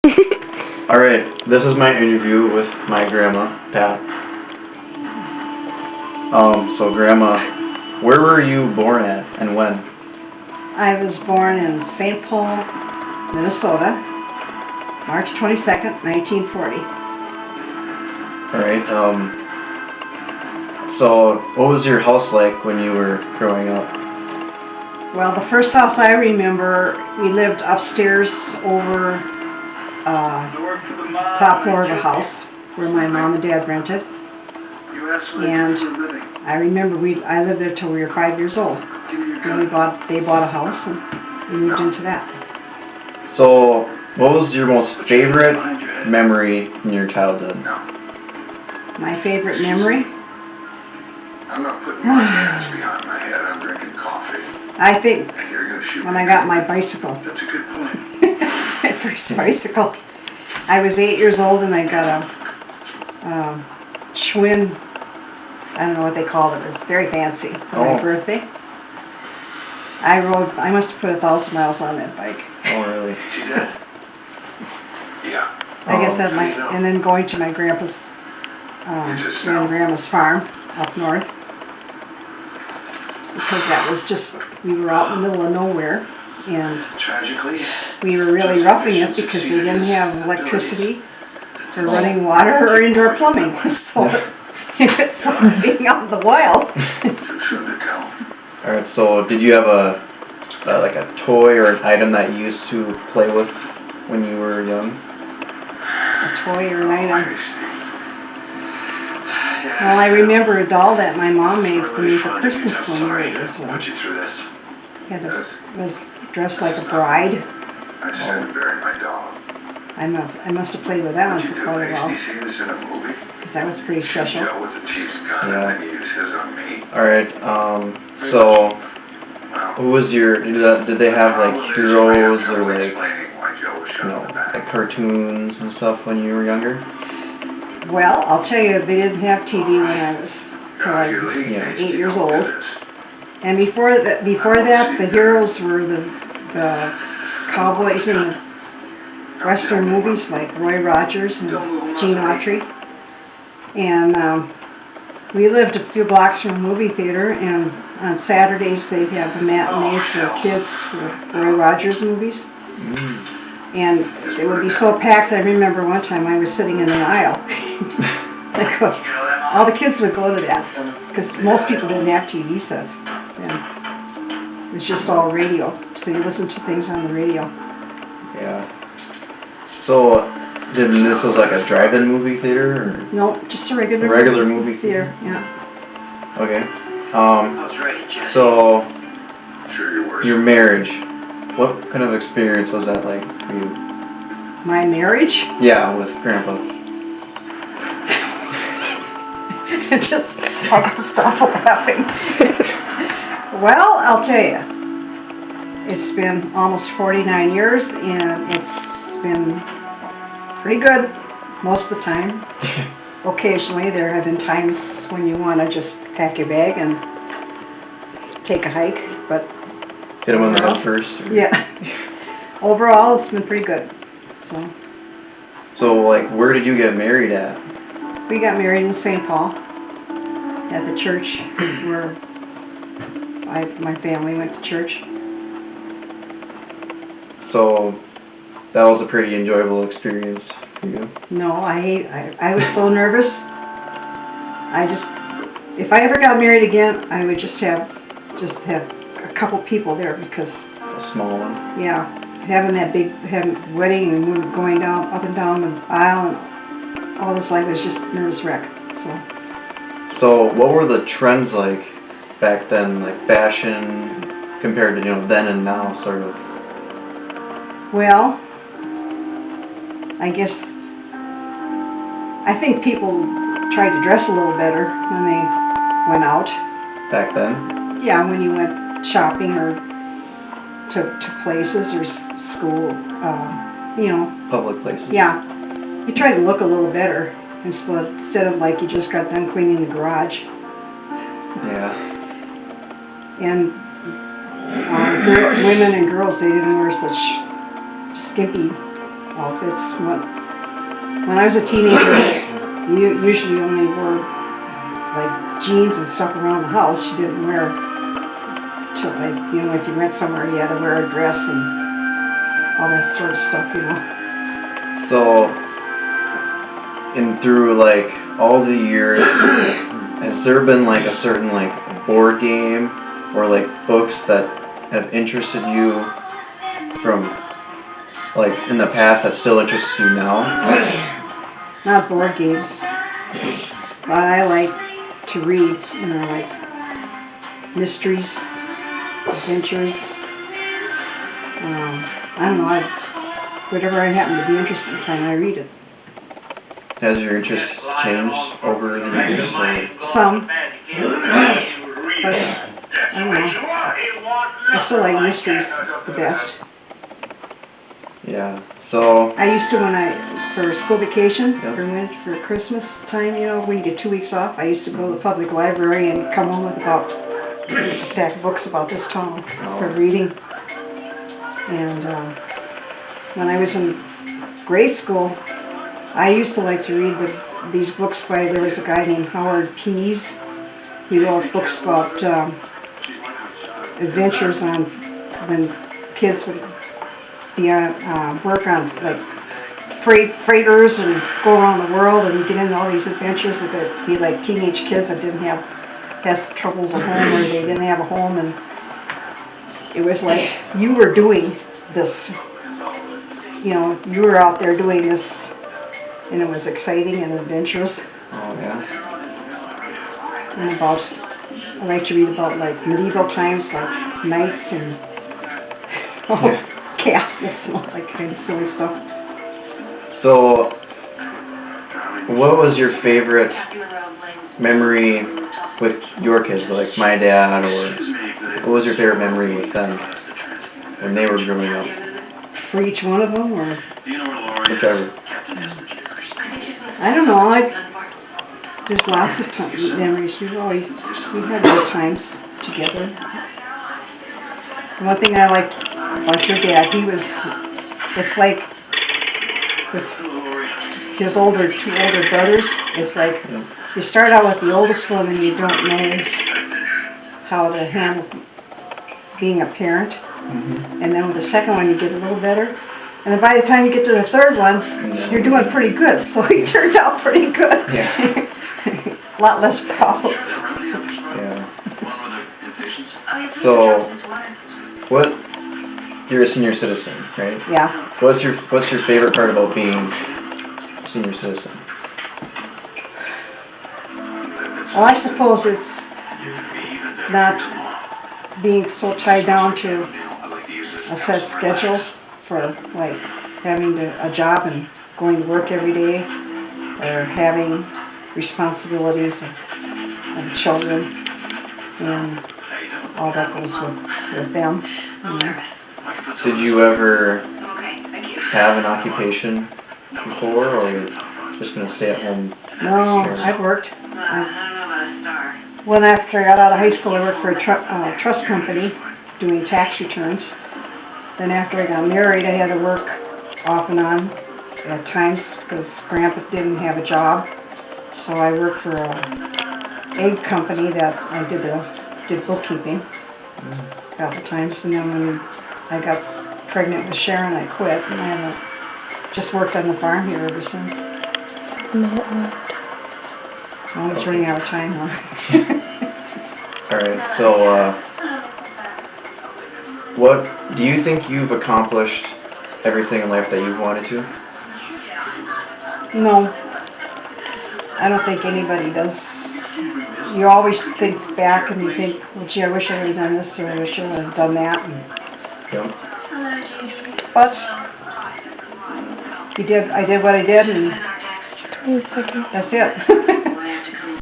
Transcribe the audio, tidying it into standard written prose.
Alright, this is my interview with my grandma, Pat. So Grandma, where were you born at and when? I was born in St. Paul, Minnesota, March 22nd, 1940. Alright, so what was your house like when you were growing up? Well, the first house I remember, we lived upstairs over top floor of the house where my mom and dad rented. And I remember I lived there till we were 5 years old. And they bought a house and we moved into that. So, what was your most favorite memory in your childhood? My favorite memory? I'm not putting my hands behind my head. I'm drinking coffee. I think You're gonna shoot when me. I got my bicycle. That's a good point. My first bicycle. I was 8 years old and I got a Schwinn, I don't know what they called it. It was very fancy for my birthday. I must have put 1,000 miles on that bike. Oh, really? See that? Yeah. I guess that and then going to my grandpa's, grandma's farm up north. Because that was just, we were out in the middle of nowhere, and Tragically, we were really roughing it because we didn't have electricity for running water or indoor plumbing. So it's like being out in the wild. too soon to tell. Alright, so did you have like a toy or an item that you used to play with when you were young? A toy or an item. Well, I remember a doll that my mom made for me for Christmas one year. It Put you through this. was dressed like a bride. I just had to bury my dog. I must have played with that one for quite a while. You seen this in a movie? Because that was pretty special. Dealt with the chief's gun and then he used his on me. Alright, so who was did they have like heroes or like, like cartoons and stuff when you were younger? Well, I'll tell you, they didn't have TV when I was 8 years old. And before that, the heroes were the cowboys in the Western movies like Roy Rogers and Gene Autry. And we lived a few blocks from a movie theater, and on Saturdays they'd have the matinees for kids for Roy Rogers movies. And it would be so packed, I remember one time I was sitting in an aisle. All the kids would go to that, because most people didn't have TV sets. And it was just all radio, so you listened to things on the radio. Yeah. So, this was like a drive-in movie theater? Or? No, just a regular movie theater? Yeah. Okay. So, your marriage. What kind of experience was that like for you? My marriage? Yeah, with Grandpa. Just, I can stop laughing. Well, I'll tell you, it's been almost 49 years, and it's been pretty good most of the time. Occasionally, there have been times when you want to just pack your bag and take a hike, but Hit him on the head first? Or? Yeah. Overall, it's been pretty good. So, like, where did you get married at? We got married in St. Paul, at the church where my family went to church. So, that was a pretty enjoyable experience for you? No, I was so nervous. If I ever got married again, I would just have a couple people there, because a small one. Yeah, having wedding and going up and down the aisle and all this like was just nervous wreck. So what were the trends like back then, like fashion compared to then and now, sort of? Well, I think people tried to dress a little better when they went out. Back then? Yeah, when you went shopping or to places or school, Public places. Yeah, you try to look a little better instead of like you just got done cleaning the garage. Yeah. And women and girls, they didn't wear such skimpy outfits. When I was a teenager, you usually only wore like jeans and stuff around the house. You didn't wear, to like, you know, if you went somewhere, you had to wear a dress and all that sort of stuff, you know. So, through like all the years, has there been like a certain like board game or like books that have interested you from like in the past that still interests you now? Not board games, but I like to read, you know, like mysteries, adventures. I don't know, whatever I happen to be interested in, I read it. Has your interest changed over the years? Some, but I don't know. I still like mysteries the best. Yeah. So I used to, for school vacation, for Christmas time, you know, when you get 2 weeks off, I used to go to the public library and come home with about a stack of books about this tall for reading. And when I was in grade school, I used to like to read these books there was a guy named Howard Pease. He wrote books about adventures on when kids would be work on like freighters and go around the world and get into all these adventures with it. Be like teenage kids that didn't have troubles at home, or they didn't have a home, and it was like you were doing this, you know, you were out there doing this, and it was exciting and adventurous. Oh yeah. And I like to read about like medieval times, like knights and castles and all that kind of silly stuff. So, what was your favorite memory with your kids, like my dad, or what was your favorite memory with them when they were growing up? For each one of them, or? Whichever. I don't know, there's lots of memories. We had good times together. One thing I liked about your dad, it's like with his two older brothers, it's like you start out with the oldest one and you don't know how to handle being a parent, and then with the second one you get a little better, and then by the time you get to the third one, you're doing pretty good, so he turned out pretty good. A lot less problems. So, you're a senior citizen, right? Yeah. What's your favorite part about being a senior citizen? Well, I suppose it's not being so tied down to a set schedule for like having a job and going to work every day, or having responsibilities of children and all that goes with them. You know. Did you ever have an occupation before, or just going to stay at home? No, I've worked. After I got out of high school, I worked for a trust company doing tax returns. Then after I got married, I had to work off and on at times because Grandpa didn't have a job. So I worked for an egg company that I did bookkeeping a couple times. And then when I got pregnant with Sharon, I quit, and I haven't just worked on the farm here ever since. I'm just running out of time now. Alright, so what do you think you've accomplished everything in life that you've wanted to? No, I don't think anybody does. You always think back and you think, well, gee, I wish I would have done this, or I wish I would have done that. But I did what I did, and that's it.